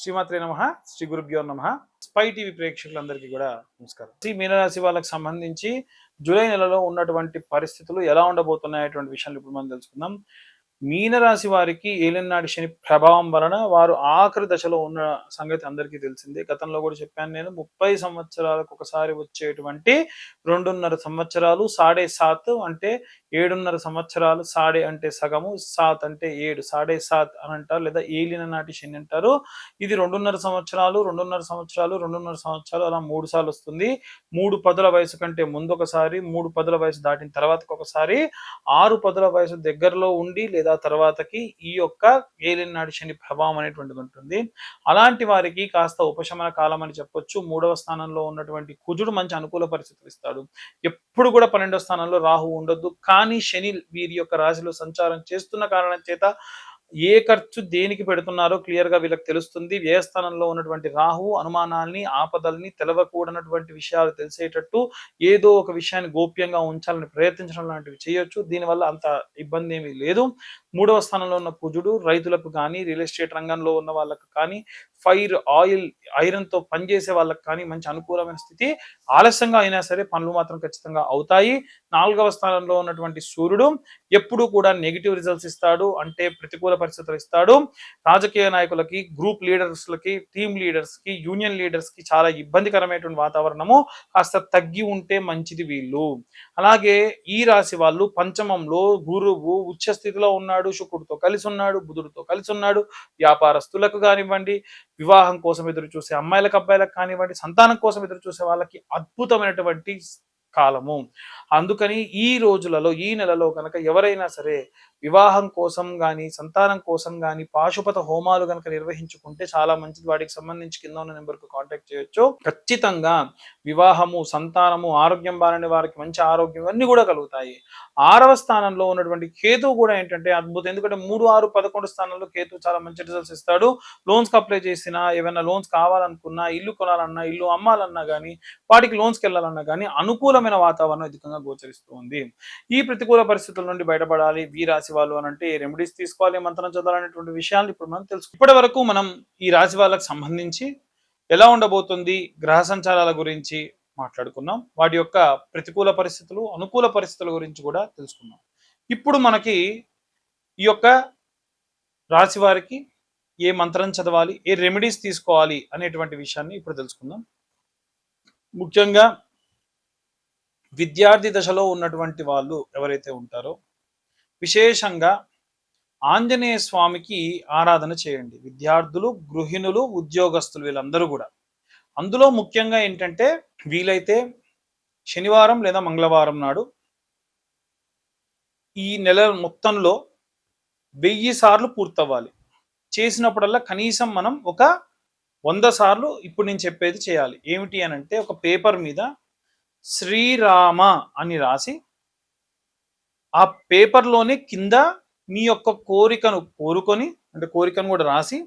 శ్రీమాత్రే నమః. శ్రీ గురుభ్యో నమః. స్పై టీవీ ప్రేక్షకులందరికీ కూడా నమస్కారం. ఈ మీనరాశి వాళ్ళకి సంబంధించి జూలై నెలలో ఉన్నటువంటి పరిస్థితులు ఎలా ఉండబోతున్నాయటువంటి విషయాలు ఇప్పుడు మనం తెలుసుకుందాం. మీనరాశి వారికి ఏలినాటి శని ప్రభావం వలన వారు ఆఖరి దశలో ఉన్న సంగతి అందరికీ తెలిసిందే. గతంలో కూడా చెప్పాను నేను, 30 సంవత్సరాలకు ఒకసారి వచ్చేటువంటి 2.5 సంవత్సరాలు 7.5 అంటే 7.5 సంవత్సరాలు. సాడే అంటే సగము, సాత్ అంటే 7, 7.5 అని అంటారు, లేదా ఏలిన నాటి శని అంటారు. ఇది 2.5 సంవత్సరాలు, 2.5 సంవత్సరాలు, 2.5 సంవత్సరాలు, అలా 3 సార్లు వస్తుంది. 3 పదుల వయసు కంటే ముందు ఒకసారి, 3 పదుల వయసు దాటిన తర్వాతకి ఒకసారి, 6 పదుల వయసు దగ్గరలో ఉండి లేదా తర్వాతకి ఈ యొక్క ఏలినాటి శని ప్రభావం అనేటువంటిది ఉంటుంది. అలాంటి వారికి కాస్త ఉపశమన కాలం అని చెప్పొచ్చు. 3వ స్థానంలో ఉన్నటువంటి కుజుడు మంచి అనుకూల పరిస్థితులు ఇస్తాడు. ఎప్పుడు కూడా 12వ స్థానంలో రాహు ఉండొద్దు. కానీ శని వీరి యొక్క రాశిలో సంచారం చేస్తున్న కారణం చేత ఏ ఖర్చు దేనికి పెడుతున్నారో క్లియర్ గా వీళ్ళకి తెలుస్తుంది. వ్యయస్థానంలో ఉన్నటువంటి రాహు అనుమానాల్ని, ఆపదల్ని, తెలవకూడనటువంటి విషయాలు తెలిసేటట్టు ఏదో ఒక విషయాన్ని గోప్యంగా ఉంచాలని ప్రయత్నించడం లాంటివి చేయొచ్చు. దీనివల్ల అంత ఇబ్బంది ఏమీ లేదు. 3వ స్థానంలో ఉన్న కుజుడు రైతులకు కానీ, రియల్ ఎస్టేట్ రంగంలో ఉన్న వాళ్ళకు కానీ, ఫైర్, ఆయిల్, ఐరన్ తో పనిచేసే వాళ్ళకి కానీ మంచి అనుకూలమైన స్థితి. ఆలస్యంగా అయినా సరే పనులు మాత్రం ఖచ్చితంగా అవుతాయి. 4వ స్థానంలో ఉన్నటువంటి సూర్యుడు ఎప్పుడు కూడా నెగిటివ్ రిజల్ట్స్ ఇస్తాడు, అంటే ప్రతికూల పరిస్థితులు ఇస్తాడు. రాజకీయ నాయకులకి, గ్రూప్ లీడర్స్లకి, టీమ్ లీడర్స్ కి, యూనియన్ లీడర్స్ కి చాలా ఇబ్బందికరమైనటువంటి వాతావరణము. కాస్త తగ్గి ఉంటే మంచిది వీళ్ళు. అలాగే ఈ రాశి వాళ్ళు పంచమంలో గురువు ఉచ్చ స్థితిలో ఉన్నాడు, శుక్రుడితో కలిసి ఉన్నాడు, బుధుడితో కలిసి ఉన్నాడు. వ్యాపారస్తులకు కానివ్వండి, వివాహం కోసం ఎదురు చూసే అమ్మాయిలకు, అబ్బాయిలకు కానివ్వండి, సంతానం కోసం ఎదురు చూసే వాళ్ళకి అద్భుతమైనటువంటి కాలము. అందుకని ఈ రోజులలో, ఈ నెలలో కనుక ఎవరైనా సరే వివాహం కోసం గాని, సంతానం కోసం గాని పాశుపత హోమాలు కనుక నిర్వహించుకుంటే చాలా మంచిది. వాటికి సంబంధించి కింద ఉన్న నెంబర్కు కాంటాక్ట్ చేయొచ్చు. ఖచ్చితంగా వివాహము, సంతానము, ఆరోగ్యం బాలని వారికి మంచి ఆరోగ్యం అన్ని కూడా కలుగుతాయి. 6వ స్థానంలో ఉన్నటువంటి కేతువు కూడా ఏంటంటే అద్భుతం. ఎందుకంటే 3, 6, 11 స్థానంలో కేతువు చాలా మంచి రిజల్ట్స్ ఇస్తాడు. లోన్స్ అప్లై చేసినా, ఏమైనా లోన్స్ కావాలనుకున్నా, ఇల్లు కొనాలన్నా, ఇల్లు అమ్మాలన్నా కానీ, వాటికి లోన్స్కి వెళ్ళాలన్నా కానీ అనుకూలమైన వాతావరణం అధికంగా గోచరిస్తూ ఉంది. ఈ ప్రతికూల పరిస్థితుల నుండి బయటపడాలి ఈ రాశి వాళ్ళు అని అంటే రెమెడీస్ తీసుకోవాలి, మంత్రం చదవాలనేటువంటి విషయాలు ఇప్పుడు మనం తెలుసు. ఇప్పటి వరకు మనం ఈ రాశి వాళ్ళకి సంబంధించి ఎలా ఉండబోతుంది, గ్రహ సంచారాల గురించి మాట్లాడుకున్నాం. వాటి యొక్క ప్రతికూల పరిస్థితులు, అనుకూల పరిస్థితుల గురించి కూడా తెలుసుకున్నాం. ఇప్పుడు మనకి ఈ యొక్క రాశి వారికి ఏ మంత్రం చదవాలి, ఏ రెమెడీస్ తీసుకోవాలి అనేటువంటి విషయాన్ని ఇప్పుడు తెలుసుకుందాం. ముఖ్యంగా విద్యార్థి దశలో ఉన్నటువంటి వాళ్ళు ఎవరైతే ఉంటారో విశేషంగా ఆంజనేయ స్వామికి ఆరాధన చేయండి. విద్యార్థులు, గృహిణులు, ఉద్యోగస్తులు వీళ్ళందరూ కూడా. అందులో ముఖ్యంగా ఏంటంటే వీలైతే శనివారం లేదా మంగళవారం నాడు ఈ నెల మొత్తంలో 1000 సార్లు పూర్తవ్వాలి. చేసినప్పుడల్లా కనీసం మనం ఒక 100 సార్లు ఇప్పుడు నేను చెప్పేది చేయాలి. ఏమిటి అని అంటే, ఒక పేపర్ మీద శ్రీరామ అని రాసి, ఆ పేపర్లోనే కింద మీ యొక్క కోరికను కోరుకొని, అంటే కోరికను కూడా రాసి,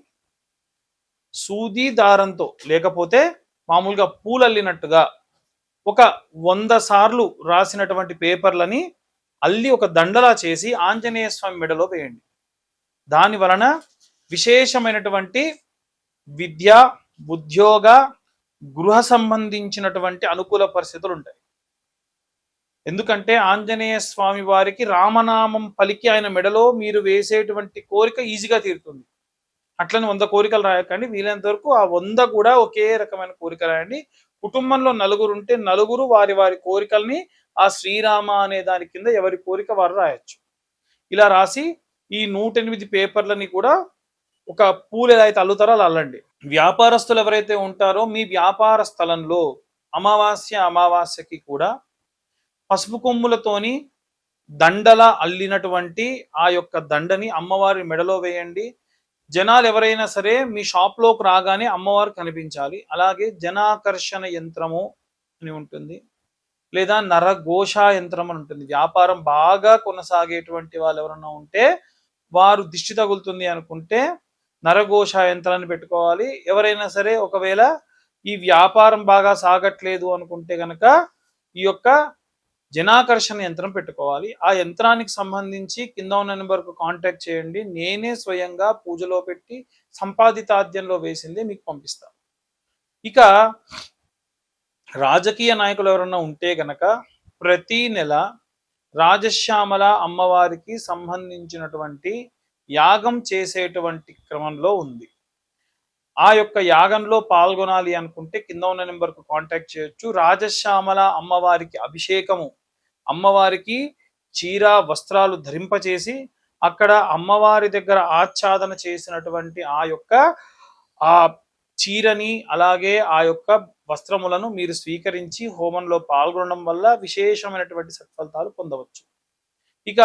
సూది దారంతో లేకపోతే మామూలుగా పూలల్లినట్టుగా ఒక 100 సార్లు రాసినటువంటి పేపర్లని అల్లి ఒక దండలా చేసి ఆంజనేయ స్వామి మెడలో వేయండి. దాని వలన విశేషమైనటువంటి విద్య, ఉద్యోగ, గృహ సంబంధించినటువంటి అనుకూల పరిస్థితులు ఉంటాయి. ఎందుకంటే ఆంజనేయ స్వామి వారికి రామనామం పలికి ఆయన మెడలో మీరు వేసేటువంటి కోరిక ఈజీగా తీరుతుంది. అట్లని 100 కోరికలు రాయకండి. వీలైనంత వరకు ఆ 100 కూడా ఒకే రకమైన కోరిక రాయండి. కుటుంబంలో 4 ఉంటే 4 వారి వారి కోరికల్ని ఆ శ్రీరామ అనే దాని కింద ఎవరి కోరిక వారు రాయొచ్చు. ఇలా రాసి ఈ 108 పేపర్లని కూడా ఒక పూలు ఏదైతే అల్లుతారో అలా అల్లండి. వ్యాపారస్తులు ఎవరైతే ఉంటారో మీ వ్యాపార స్థలంలో అమావాస్యకి కూడా పసుపు కొమ్ములతోని దండలా అల్లినటువంటి ఆ యొక్క దండని అమ్మవారి మెడలో వేయండి. జనాలు ఎవరైనా సరే మీ షాప్లోకి రాగానే అమ్మవారు కనిపించాలి. అలాగే జనాకర్షణ యంత్రము అని ఉంటుంది, లేదా నరఘోష యంత్రం అని ఉంటుంది. వ్యాపారం బాగా కొనసాగేటువంటి వాళ్ళు ఎవరైనా ఉంటే, వారు దిష్టి తగులుతుంది అనుకుంటే నరఘోష యంత్రాన్ని పెట్టుకోవాలి. ఎవరైనా సరే ఒకవేళ ఈ వ్యాపారం బాగా సాగట్లేదు అనుకుంటే కనుక ఈ యొక్క జనాకర్షణ యంత్రం పెట్టుకోవాలి. ఆ యంత్రానికి సంబంధించి కింద ఉన్న నెంబర్కు కాంటాక్ట్ చేయండి. నేనే స్వయంగా పూజలో పెట్టి సంపాదితాద్యంలో వేసింది మీకు పంపిస్తాను. ఇక రాజకీయ నాయకులు ఎవరన్నా ఉంటే గనక ప్రతి నెల రాజశ్యామల అమ్మవారికి సంబంధించినటువంటి యాగం చేసేటువంటి క్రమంలో ఉంది. ఆ యొక్క యాగంలో పాల్గొనాలి అనుకుంటే కింద ఉన్న నెంబర్కు కాంటాక్ట్ చేయొచ్చు. రాజశ్యామల అమ్మవారికి అభిషేకము, అమ్మవారికి చీర వస్త్రాలు ధరింపచేసి అక్కడ అమ్మవారి దగ్గర ఆచ్ఛాదన చేసినటువంటి ఆ యొక్క ఆ చీరని అలాగే ఆ యొక్క వస్త్రములను మీరు స్వీకరించి హోమంలో పాల్గొనడం వల్ల విశేషమైనటువంటి సత్ఫలితాలు పొందవచ్చు. ఇక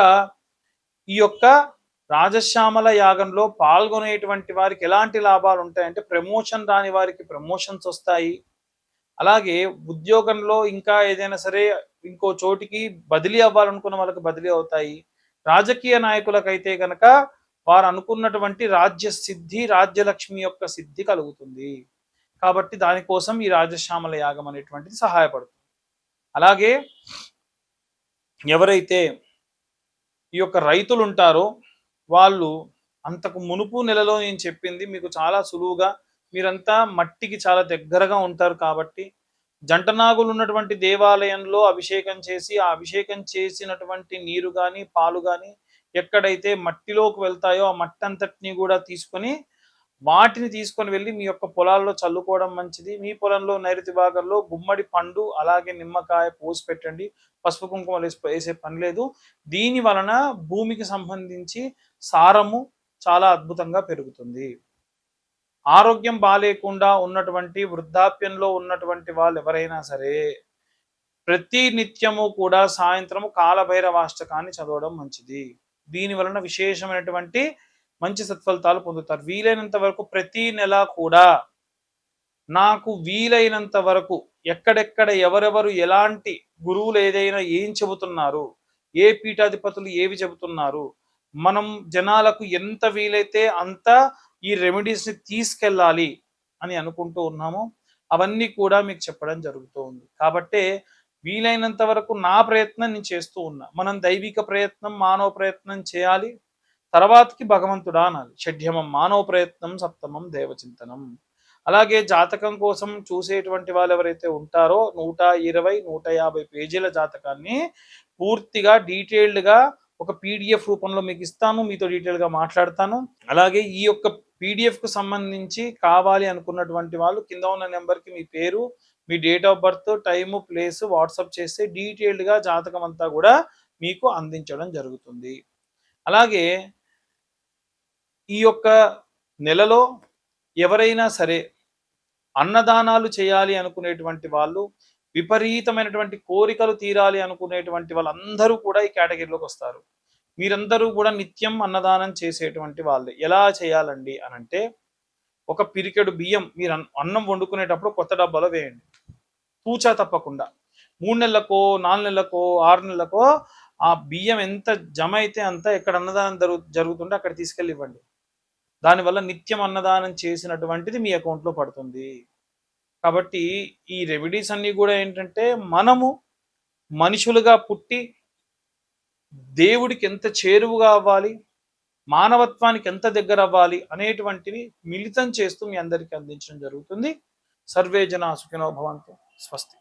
ఈ యొక్క రాజశ్యామల యాగంలో పాల్గొనేటువంటి వారికి ఎలాంటి లాభాలు ఉంటాయంటే ప్రమోషన్ రాని వారికి ప్రమోషన్స్ వస్తాయి. అలాగే ఉద్యోగంలో ఇంకా ఏదైనా సరే ఇంకో చోటికి బదిలీ అవ్వాలనుకున్న వాళ్ళకి బదిలీ అవుతాయి. రాజకీయ నాయకులకైతే గనక వారు అనుకున్నటువంటి రాజ్య సిద్ధి, రాజ్యలక్ష్మి యొక్క సిద్ధి కలుగుతుంది. కాబట్టి దానికోసం ఈ రాజశ్యామల యాగం అనేటువంటిది సహాయపడుతుంది. అలాగే ఎవరైతే ఈ యొక్క రైతులు ఉంటారో వాళ్ళు అంతకు మునుపు నెలలో నేను చెప్పింది మీకు చాలా సులువుగా, మీరంతా మట్టికి చాలా దగ్గరగా ఉంటారు కాబట్టి జంటనాగులు ఉన్నటువంటి దేవాలయంలో అభిషేకం చేసి ఆ అభిషేకం చేసినటువంటి నీరు కానీ పాలు కానీ ఎక్కడైతే మట్టిలోకి వెళ్తాయో ఆ మట్టి అంతటిని కూడా తీసుకొని వాటిని తీసుకొని వెళ్ళి మీ యొక్క పొలాల్లో చల్లుకోవడం మంచిది. మీ పొలంలో నైరుతి భాగంలో గుమ్మడి పండు అలాగే నిమ్మకాయ పోసి పెట్టండి. పసుపు కుంకుమ వేసే పని లేదు. దీని వలన భూమికి సంబంధించి సారము చాలా అద్భుతంగా పెరుగుతుంది. ఆరోగ్యం బాలేకుండా ఉన్నటువంటి వృద్ధాప్యంలో ఉన్నటువంటి వాళ్ళు ఎవరైనా సరే ప్రతి నిత్యము కూడా సాయంత్రము కాలభైరవాష్టకాన్ని చదవడం మంచిది. దీని వలన విశేషమైనటువంటి మంచి సత్ఫలితాలు పొందుతారు. వీలైనంత వరకు ప్రతి నెల కూడా నాకు వీలైనంత వరకు ఎక్కడెక్కడ ఎవరెవరు ఎలాంటి గురువులు ఏదైనా ఏం చెబుతున్నారు, ఏ పీఠాధిపతులు ఏవి చెబుతున్నారు, మనం జనాలకు ఎంత వీలైతే అంత ఈ రెమెడీస్ని తీసుకెళ్ళాలి అని అనుకుంటూ ఉన్నాము. అవన్నీ కూడా మీకు చెప్పడం జరుగుతూ ఉంది. కాబట్టే వీలైనంత వరకు నా ప్రయత్నం నేను చేస్తూ ఉన్నా. మనం దైవిక ప్రయత్నం మానవ ప్రయత్నం చేయాలి, తర్వాతకి భగవంతుడా అనాలి. షడ్యమం మానవ ప్రయత్నం, సప్తమం దేవచింతనం. అలాగే జాతకం కోసం చూసేటువంటి వాళ్ళు ఎవరైతే ఉంటారో 120, 150 పేజీల జాతకాన్ని పూర్తిగా డీటెయిల్డ్గా ఒక పీడిఎఫ్ రూపంలో మీకు ఇస్తాను, మీతో డీటెయిల్గా మాట్లాడతాను. అలాగే ఈ యొక్క పీడిఎఫ్కు సంబంధించి కావాలి అనుకున్నటువంటి వాళ్ళు కింద ఉన్న నెంబర్కి మీ పేరు, మీ date of birth, time, place WhatsApp చేస్తే డీటెయిల్డ్గా జాతకం అంతా కూడా మీకు అందించడం జరుగుతుంది. అలాగే ఈ యొక్క నెలలో ఎవరైనా సరే అన్నదానాలు చేయాలి అనుకునేటువంటి వాళ్ళు, విపరీతమైనటువంటి కోరికలు తీరాలి అనుకునేటువంటి వాళ్ళందరూ కూడా ఈ కేటగిరీలోకి వస్తారు. మీరందరూ కూడా నిత్యం అన్నదానం చేసేటువంటి వాళ్ళు. ఎలా చేయాలండి అనంటే ఒక పిరికెడు బియ్యం మీరు అన్నం వండుకునేటప్పుడు కొత్త డబ్బాలో వేయండి, తూచా తప్పకుండా. 3 నెలలకో 4 నెలలకో 6 నెలలకో ఆ బియ్యం ఎంత జమ అయితే అంత ఎక్కడ అన్నదానం జరుగుతుంటే అక్కడ తీసుకెళ్ళి ఇవ్వండి. దానివల్ల నిత్యం అన్నదానం చేసినటువంటిది మీ అకౌంట్లో పడుతుంది. కాబట్టి ఈ రెమెడీస్ అన్నీ కూడా ఏంటంటే మనము మనుషులుగా పుట్టి దేవుడికి ఎంత చేరువుగా అవ్వాలి, మానవత్వానికి ఎంత దగ్గర అవ్వాలి అనేటువంటివి మిళితం చేస్తూ మీ అందరికీ అందించడం జరుగుతుంది. సర్వే జనా సుఖినో భవంతు. స్వస్తి.